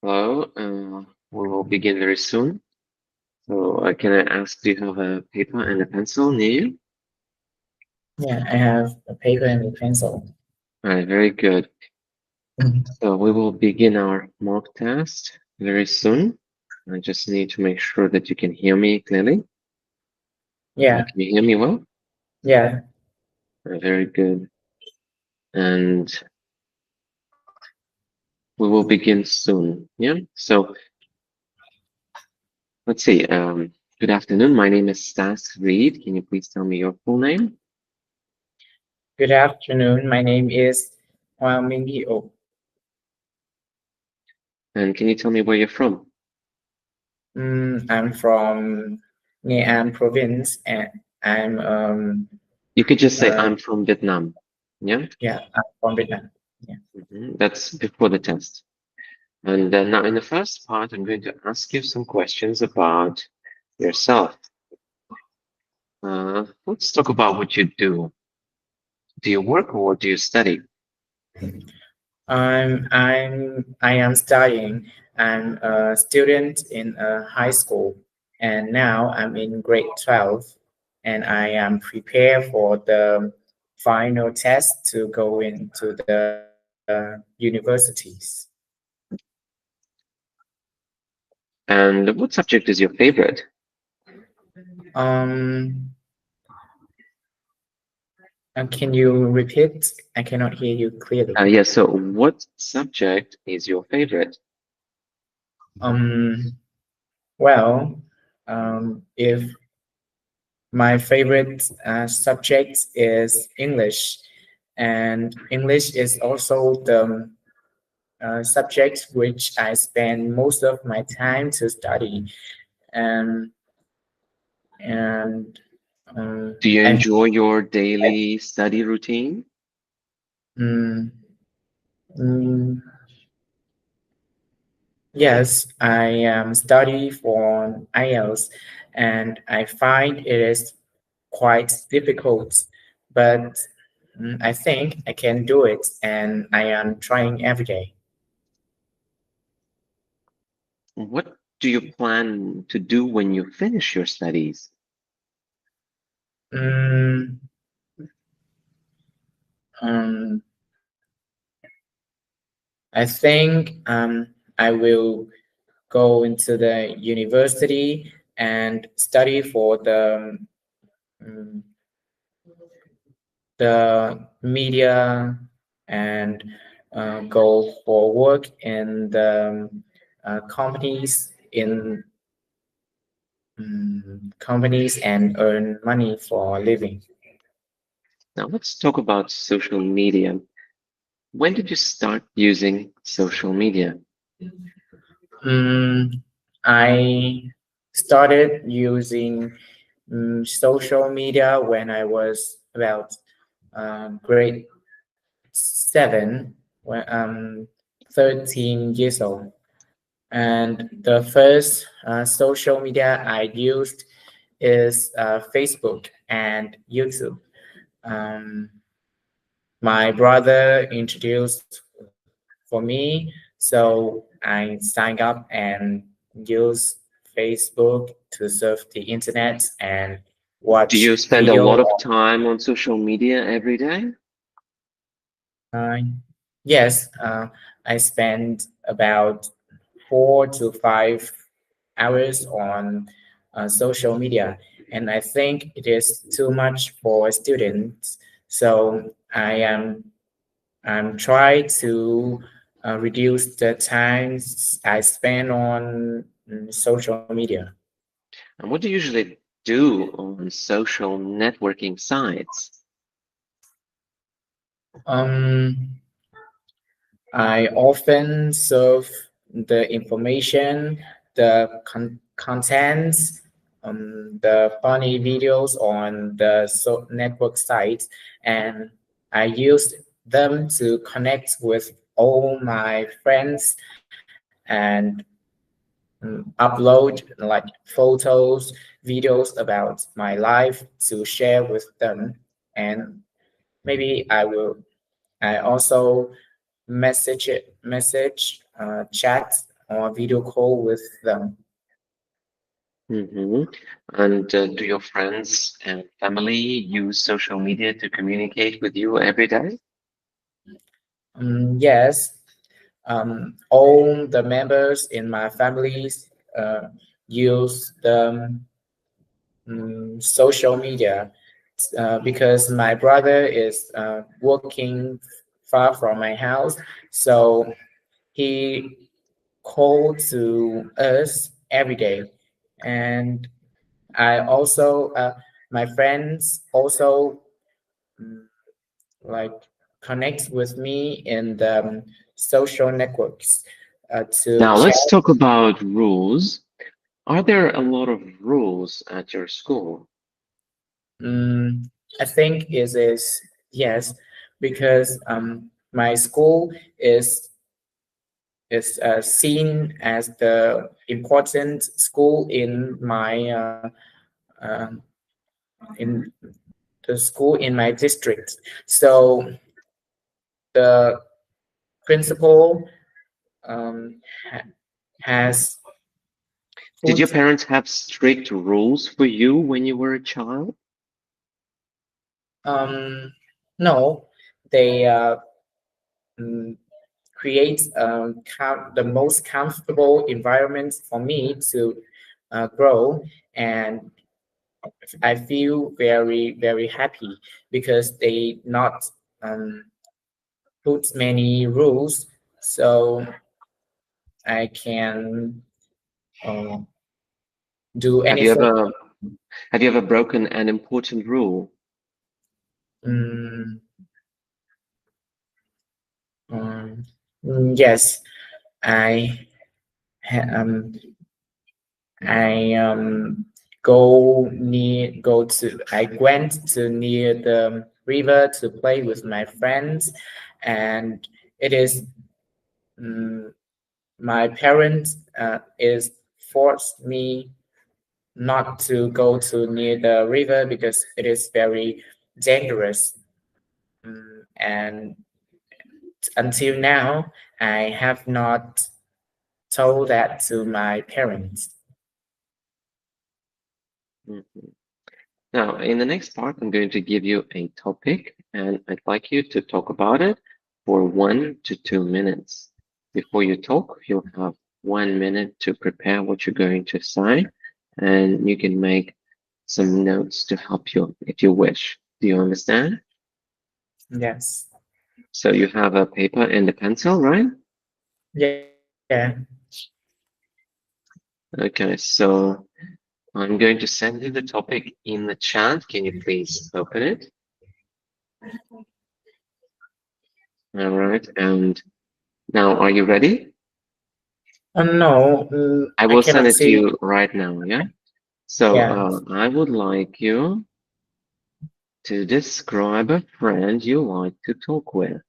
Hello, we will begin very soon. So, can I ask, do you have a paper and a pencil near you? Yeah, I have a paper and a pencil. All right, very good. Mhm. So, we will begin our mock test very soon. I just need to make sure that you can hear me clearly. Yeah, Can you hear me well? yeah. Very good. And we will begin soon. Yeah. So, let's see. Good afternoon. My name is Stass Reed. Can you please tell me your full name? Good afternoon. My name is Hoàng Minh Hiệu. And can you tell me where you're from? I'm from Nghệ An province, and I'm You could just say, uh I'm from Vietnam. Yeah. yeah, I'm from Vietnam. Yeah. That's before the test. And now in the first part, I'm going to ask you some questions about yourself. Let's talk about what you do. Do you work or do you study? I am studying. I'm a student in a high school, and now I'm in grade 12, and I am prepared for the final test to go into the universities. And what subject is your favorite? Um, can you repeat? I cannot hear you clearly. Yeah, so what subject is your favorite? Um, well, if my favorite subject is English, and English is also the subject which I spend most of my time to study. And and Do you I enjoy your daily study routine? mm, mm, yes, I study for IELTS, and I find it is quite difficult, but I think I can do it, and I am trying every day. What do you plan to do when you finish your studies? Mm, um, I think I will go into the university and study for um, the media and go for work in the companies and earn money for a living. Now let's talk about social media. When did you start using social media? Mm, I started using social media when I was about grade 7, when 13 years old. And the first social media I used is Facebook and YouTube. Um, my brother introduced for me, so I signed up and used Facebook to surf the internet and Do watch you spend a video. lot of time on social media every day? Uh, yes, I spend about 4 to 5 hours on social media, and I think it is too much for students. So I'm trying to reduce the times I spend on social media. And what do you usually do on social networking sites? Um, I often serve the information, the contents, the funny videos on the network sites, and I use them to connect with all my friends and upload like photos, videos about my life to share with them. And maybe I also message chat or video call with them. Mm-hmm. And do your friends and family use social media to communicate with you every day? Yes, all the members in my families use the social media because my brother is working far from my house, so he called to us every day, and I also my friends also mm, like connect with me in the social networks to Now chat. let's talk about rules. Are there a lot of rules at your school? Mm, I think it is yes, because my school is seen as the important school in my in the school in my district. So the principal ha- has Did your put parents have strict rules for you when you were a child? um no, they mm, create the most comfortable environment for me to grow, and I feel very happy because they not um, put many rules, so I can uh, do Have you anything. ever have you ever broken an important rule? Mm, um, yes, I ha- um, I I went to near the river to play with my friends, and it is my parents is forced me not to go to near the river because it is very dangerous. And until now, I have not told that to my parents. Mhm. Now, in the next part, I'm going to give you a topic, and I'd like you to talk about it for 1 to 2 minutes. Before you talk, you'll have 1 minute to prepare what you're going to say, and you can make some notes to help you if you wish. Do you understand? Yes. So you have a paper and a pencil, right? Yeah. Okay, so I'm going to send you the topic in the chat. Can you please open it? All right, and now are you ready? No, I I will send cannot it to see. you right now, yeah? So Yeah. I would like you to describe a friend you like to talk with.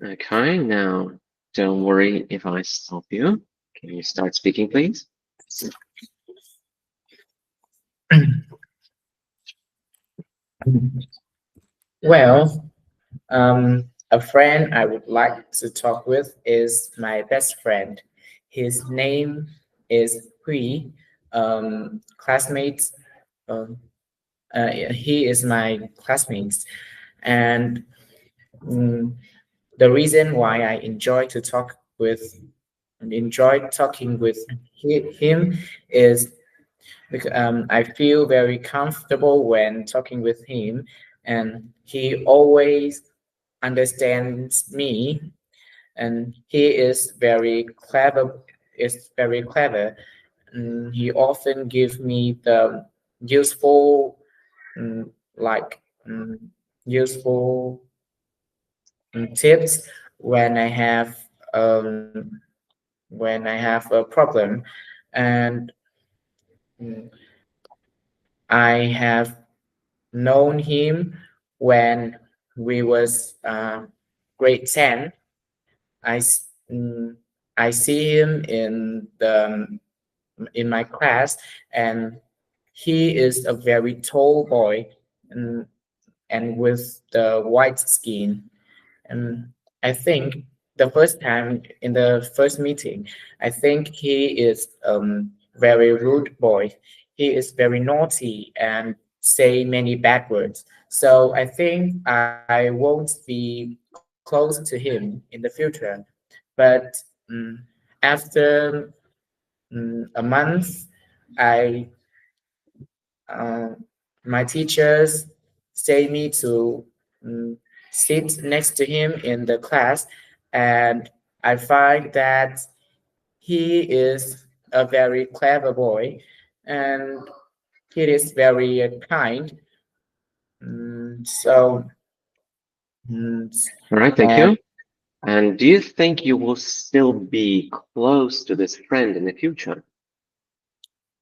Okay, now don't worry if I stop you. Can you start speaking, please? Well, a friend I would like to talk with is my best friend. His name is Hui, classmates. Um, he is my classmate, and mm, the reason why I enjoy talking with him is because I feel very comfortable when talking with him, and he always understands me, and he is very clever. Is very clever. He often gives me the useful, mm, like mm, useful tips when um, I have a problem, and mm, I have known him when we was grade 10. I s- mm, I see him in my class, and he is a very tall boy, and with the white skin. And I think the first time in the first meeting, I think he is very rude boy. He is very naughty and say many bad words. So I think I won't be close to him in the future. But um, after a month, I uh, my teachers say me to um, sit next to him in the class, and I find that he is a very clever boy, and he is very kind. So, mm, All right, thank and you. And do you think you will still be close to this friend in the future?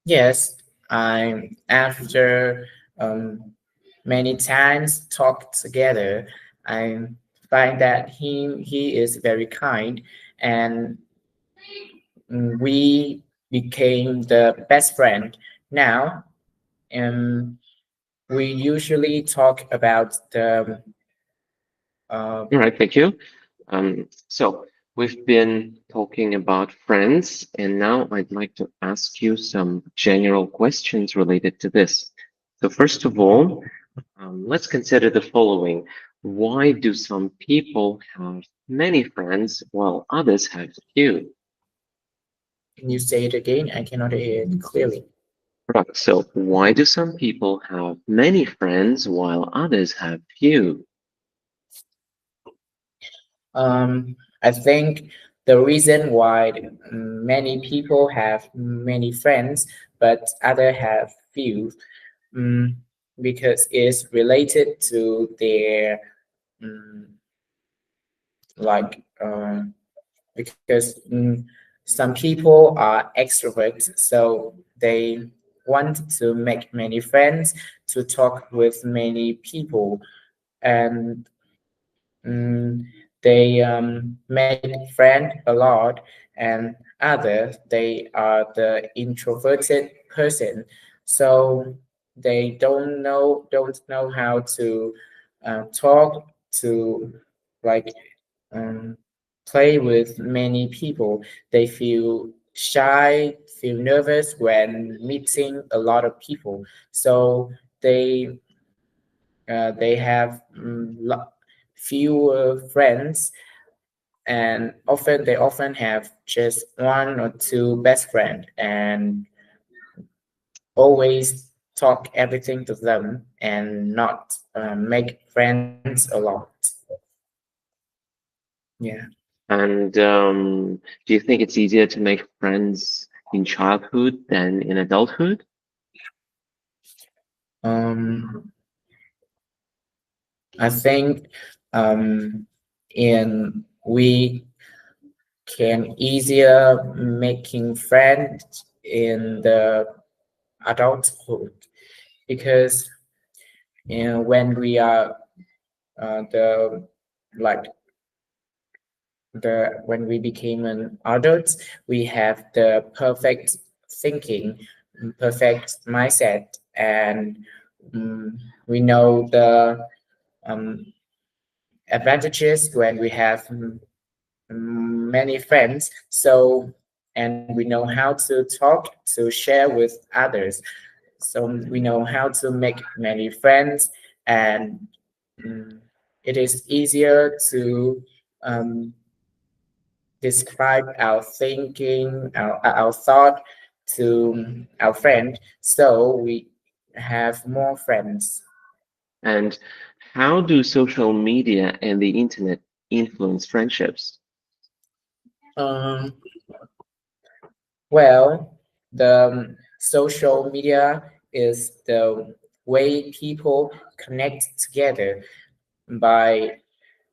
yes, I after um, many times talked together, I find that he is very kind, and we became the best friend. Now, um, we usually talk about the uh, All right, thank you. So we've been talking about friends, and now I'd like to ask you some general questions related to this. So first of all, let's consider the following. Why do some people have many friends while others have few? can you say it again? I cannot hear it clearly. Right. So why do some people have many friends while others have few? I think the reason why many people have many friends but other have few, um, because it's related to their um, like because some people are extroverts, so they want to make many friends, to talk with many people, and Mm, they make friend a lot, and others they are the introverted person, so they don't know how to talk to like um, play with many people. They feel shy, feel nervous when meeting a lot of people. So they they have fewer friends, and they often have just one or two best friend, and always talk everything to them and not make friends a lot. Yeah. And do you think it's easier to make friends in childhood than in adulthood? um I think in we can easier making friends in the adulthood, because when we are the like the when we became an adult, we have the perfect thinking, perfect mindset, and we know the um, advantages when we have many friends. So and we know how to talk to share with others. So we know how to make many friends, and mm, it is easier to um, describe our thinking, our thought to our friend. So we have more friends. And how do social media and the internet influence friendships? Um, well, the social media is the way people connect together by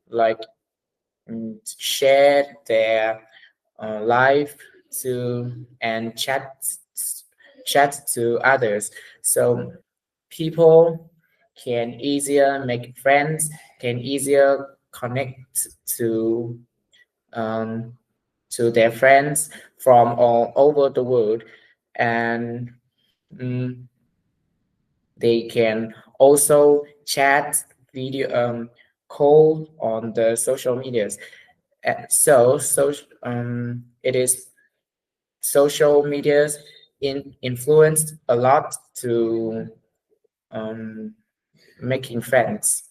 like share their life to and chat to others. So people can easier make friends, can easier connect um, to their friends from all over the world, and mm, they can also chat video call on the social medias. It is social medias influenced a lot to um, making friends.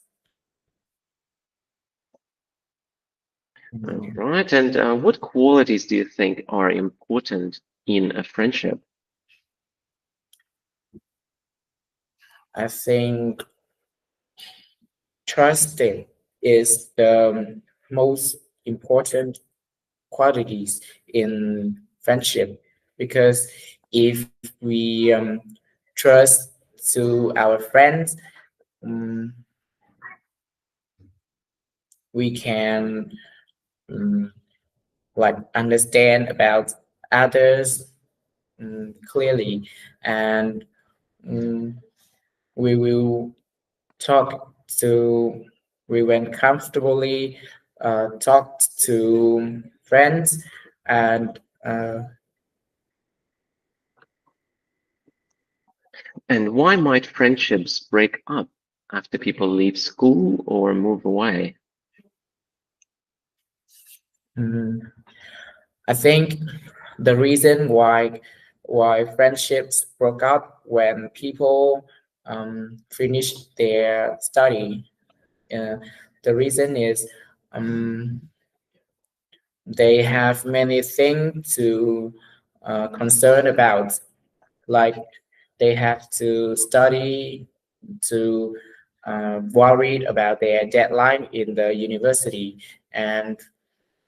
All right. And what qualities do you think are important in a friendship? I think trusting is the most important qualities in friendship, because if we trust to our friends, um, we can um, like understand about others clearly, and um, we will talk to we went comfortably talked to friends, and And why might friendships break up after people leave school or move away? mm, I think the reason why friendships broke up when people finish their study, uh, the reason is um, they have many things to concern about, like they have to study, to worried about their deadline in the university, and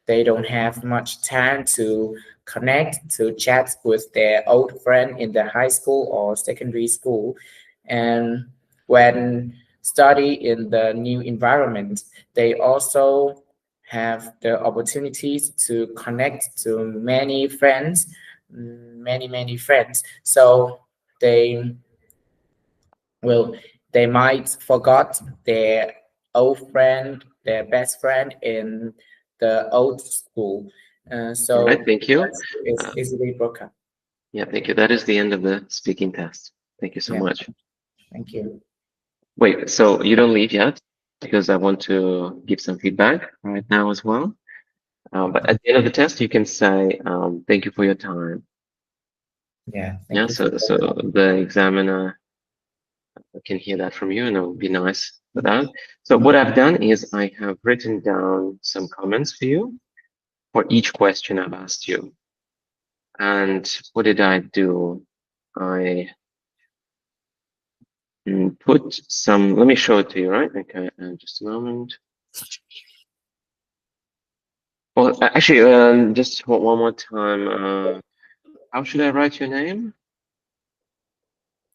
they don't have much time to connect, to chat with their old friend in the high school or secondary school. And when study in the new environment, they also have the opportunities to connect to many friends, many friends. So they will they might forgot their old friend, their best friend in the old school. All right. So Thank you. friendship is Uh, easily broken. yeah, thank you. That is the end of the speaking test. Thank you so Yeah, much. thank you. Wait, so you don't leave yet because I want to give some feedback right now as well. But at the end of the test, you can say, thank you for your time. Yeah, Yeah, thank you for so your time. the examiner can hear that from you, and it would be nice for that. So what I've done is I have written down some comments for you for each question I've asked you. And what did I do? I put some, let me show it to you, right? Okay, just a moment. Well, actually, just one more time. How should I write your name?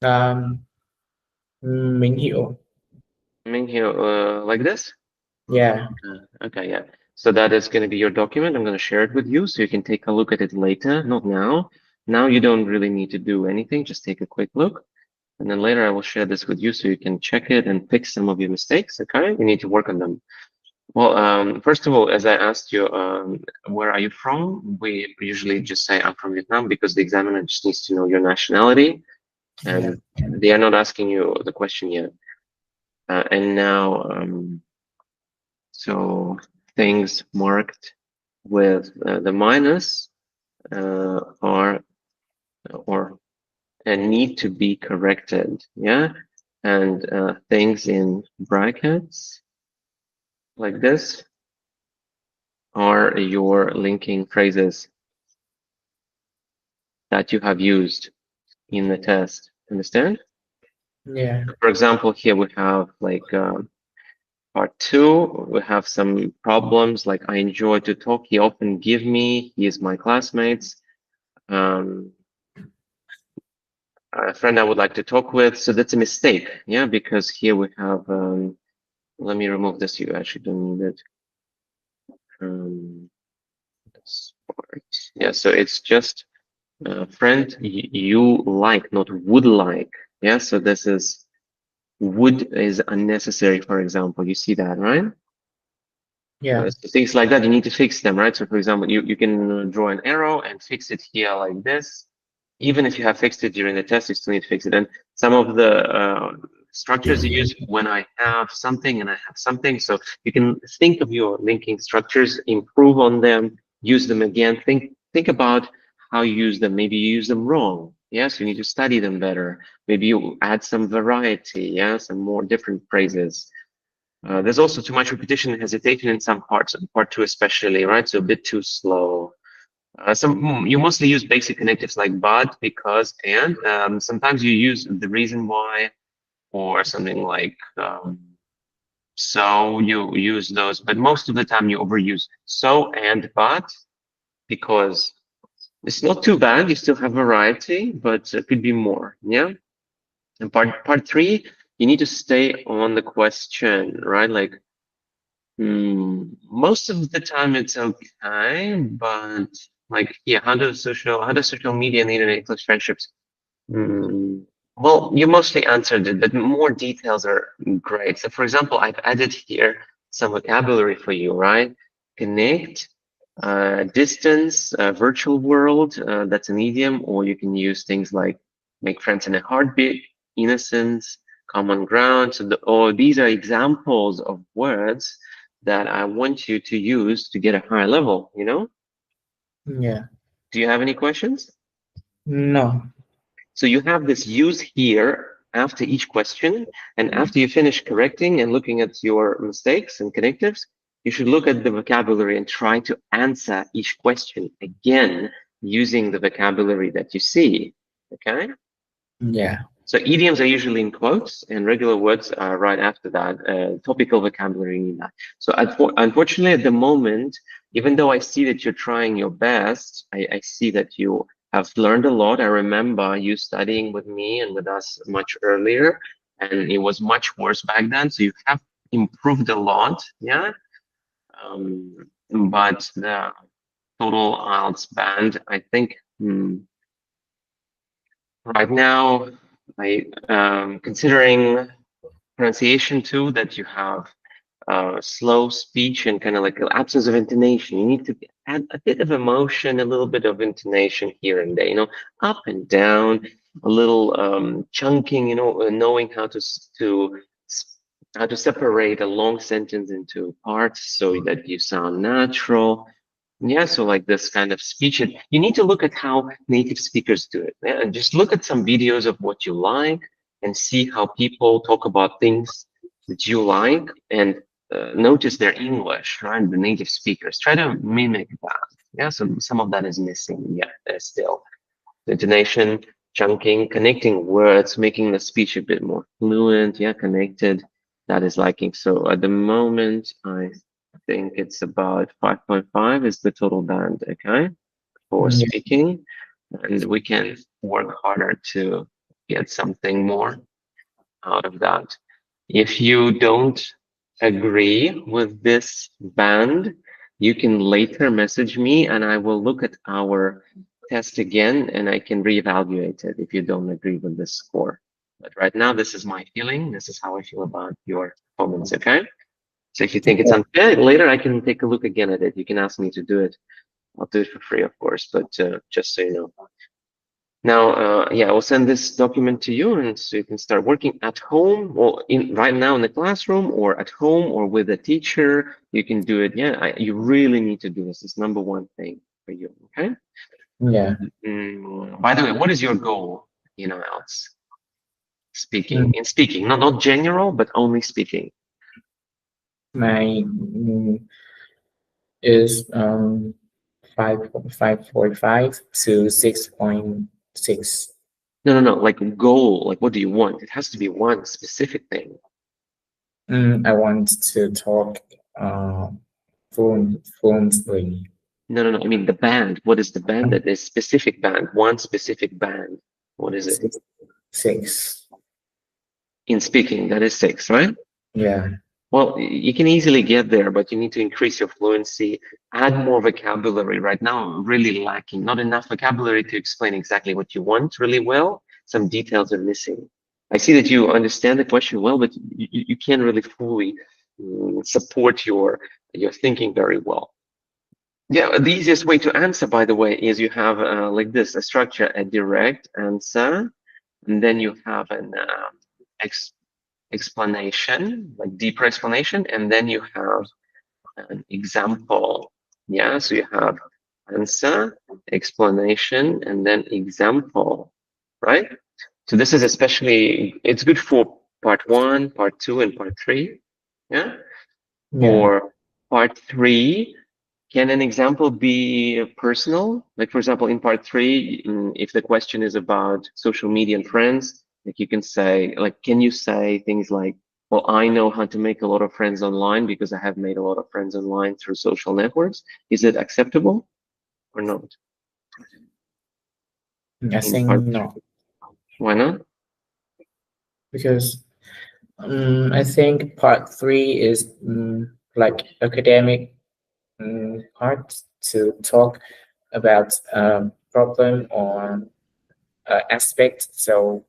Um, Minh Hiệu. Ming here, like this? Yeah, Okay, yeah. So that is going to be your document. I'm going to share it with you so you can take a look at it later, not now. Now you don't really need to do anything, just take a quick look. And then later I will share this with you so you can check it and fix some of your mistakes, okay? You need to work on them. Well, first of all, as I asked you, where are you from? We usually just say I'm from Vietnam because the examiner just needs to know your nationality, yeah. and they are not asking you the question yet. And now, so things marked with the minus, are or need to be corrected. Yeah, and things in brackets like this are your linking phrases that you have used in the test. Understand? Yeah. For example, here we have like part 2, we have some problems like I enjoy to talk. He often give me, he is my classmates. A friend I would like to talk with. So that's a mistake. Yeah, because here we have, let me remove this. You actually don't need it. This part. Yeah, so it's just friend you like, not would like. Yeah, so this is would is unnecessary, for example. You see that, right? Yeah. So things like that, you need to fix them, right? So for example, you can draw an arrow and fix it here like this. Even if you have fixed it during the test, you still need to fix it. And some of the structures you use when I have something and I have something. So you can think of your linking structures, improve on them, use them again. Think about how you use them. Maybe you use them wrong. Yes, you need to study them better. Maybe you add some variety, yeah, some more different phrases. There's also too much repetition and hesitation in some parts, and part 2 especially, right? So a bit too slow. You mostly use basic connectives like but, because, and. Sometimes you use the reason why or something like so. You use those, but most of the time you overuse so and but, because it's not too bad. You still have variety, but it could be more. Yeah. And part 3, you need to stay on the question, right? Like most of the time it's okay, but like, yeah, how does social media and the internet influence friendships? Mm, well, you mostly answered it, but more details are great. So, for example, I've added here some vocabulary for you, right? Connect, distance, virtual world, that's an idiom, or you can use things like make friends in a heartbeat, innocence, common ground. So, these are examples of words that I want you to use to get a higher level, you know? Yeah. Do you have any questions? No. So you have this use here after each question, and after you finish correcting and looking at your mistakes and connectives, you should look at the vocabulary and try to answer each question again using the vocabulary that you see. Okay? Yeah. So idioms are usually in quotes, and regular words are right after that. Topical vocabulary in that. So unfortunately, at the moment, even though I see that you're trying your best, I see that you have learned a lot. I remember you studying with me and with us much earlier, and it was much worse back then. So you have improved a lot, yeah. But the total IELTS band, I think. Right now, considering pronunciation too, that you have slow speech and kind of like an absence of intonation. You need to add a bit of emotion, a little bit of intonation here and there, up and down, a little chunking, knowing how to separate a long sentence into parts so that you sound natural. Yeah, so like this kind of speech, you need to look at how native speakers do it. Yeah? And just look at some videos of what you like and see how people talk about things that you like, and notice their English, right? The native speakers. Try to mimic that. Yeah, so some of that is missing. Yeah, there's still the intonation, chunking, connecting words, making the speech a bit more fluent. Yeah, connected. That is liking. So at the moment, I think it's about 5.5 is the total band, okay, for Yeah. speaking. And we can work harder to get something more out of that. If you don't agree with this band, you can later message me and I will look at our test again and I can reevaluate it if you don't agree with this score. But right now, this is my feeling. This is how I feel about your performance, okay? So if you think it's unfair, later I can take a look again at it. You can ask me to do it. I'll do it for free, of course, but just so you know. Now, yeah, I will send this document to you, and so you can start working at home, or right now in the classroom, or at home, or with a teacher. You can do it. Yeah, you really need to do this. It's number one thing for you. Okay. Yeah. By the way, what is your goal in IELTS? Mm, Speaking, not general, but only speaking. My is 5.5 to 6.6. No. Like goal, like what do you want? It has to be one specific thing. I want to talk fluently. No. I mean the band. What is the band? That is specific band. One specific band. What is it? 6. In speaking, that is 6, right? Yeah. Well, you can easily get there, but you need to increase your fluency, add more vocabulary. Right now, I'm really lacking, not enough vocabulary to explain exactly what you want really well. Some details are missing. I see that you understand the question well, but you can't really fully support your thinking very well. Yeah, the easiest way to answer, by the way, is you have like this, a structure, a direct answer, and then you have an explanation, like deeper explanation, and then you have an example. Yeah, so you have answer, explanation, and then example, right? So this is especially, it's good for part 1, part 2, and part 3. Yeah. Yeah. For part 3, can an example be personal? Like, for example, in part 3, if the question is about social media and friends, like you can say, like, can you say things like, well, I know how to make a lot of friends online because I have made a lot of friends online through social networks. Is it acceptable or not? I In think part, not, why not? because I think part 3 is like academic part to talk about problem or aspect. So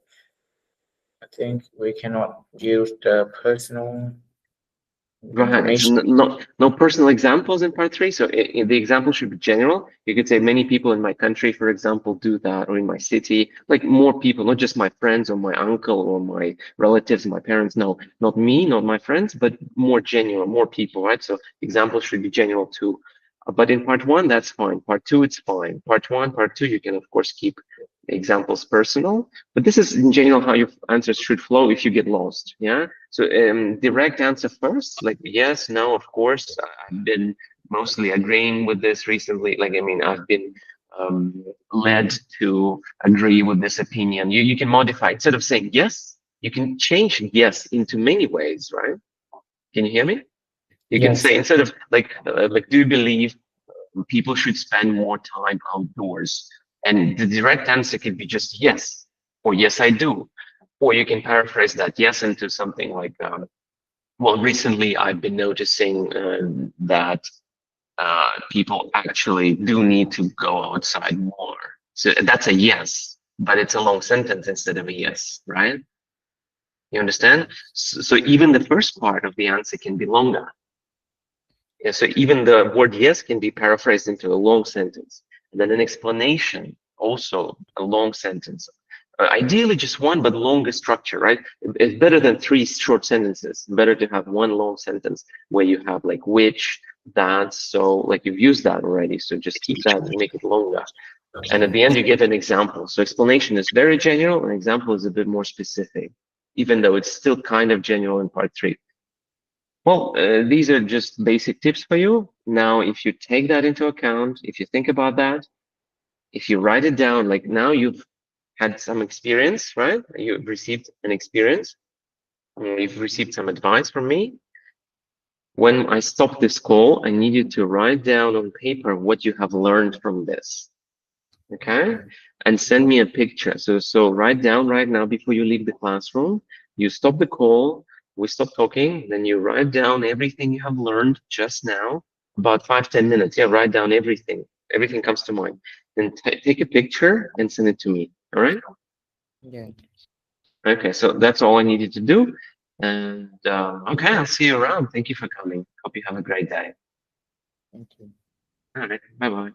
I think we cannot use the personal Right. So information. no personal examples in part 3. So the example should be general. You could say many people in my country, for example, do that, or in my city, like more people, not just my friends or my uncle or my relatives, my parents. No, not me, not my friends, but more general, more people, right? So examples should be general too. But in part 1, that's fine. Part 2, it's fine. Part 1, part 2, you can of course keep examples personal. But this is in general how your answers should flow if you get lost. Yeah. So direct answer first, like yes, no, of course. I've been mostly agreeing with this recently. Like, I mean, I've been led to agree with this opinion. You can modify instead of saying yes, you can change yes into many ways, right? Can you hear me? You can Yes. say instead of like, do you believe people should spend more time outdoors? And the direct answer can be just yes, or yes, I do. Or you can paraphrase that yes into something like, well, recently I've been noticing that people actually do need to go outside more. So that's a yes, but it's a long sentence instead of a yes, right? You understand? So even the first part of the answer can be longer. Yeah, so even the word yes can be paraphrased into a long sentence. And then an explanation, also a long sentence. Ideally just one, but longer structure, right? It's better than 3 short sentences. Better to have one long sentence where you have like which, that, so, like you've used that already. So just keep that and make it longer. And at the end, you give an example. So explanation is very general, and example is a bit more specific, even though it's still kind of general in part 3. Well, these are just basic tips for you. Now, if you take that into account, if you think about that, if you write it down, like now you've had some experience, right? You've received an experience, you've received some advice from me. When I stop this call, I need you to write down on paper what you have learned from this, okay? And send me a picture. So write down right now before you leave the classroom. You stop the call, we stop talking, then you write down everything you have learned just now, about 5-10 minutes. Yeah, write down everything. Everything comes to mind. Then take a picture and send it to me. All right? Yeah. Okay, so that's all I needed to do. And okay, I'll see you around. Thank you for coming. Hope you have a great day. Thank you. All right, bye bye.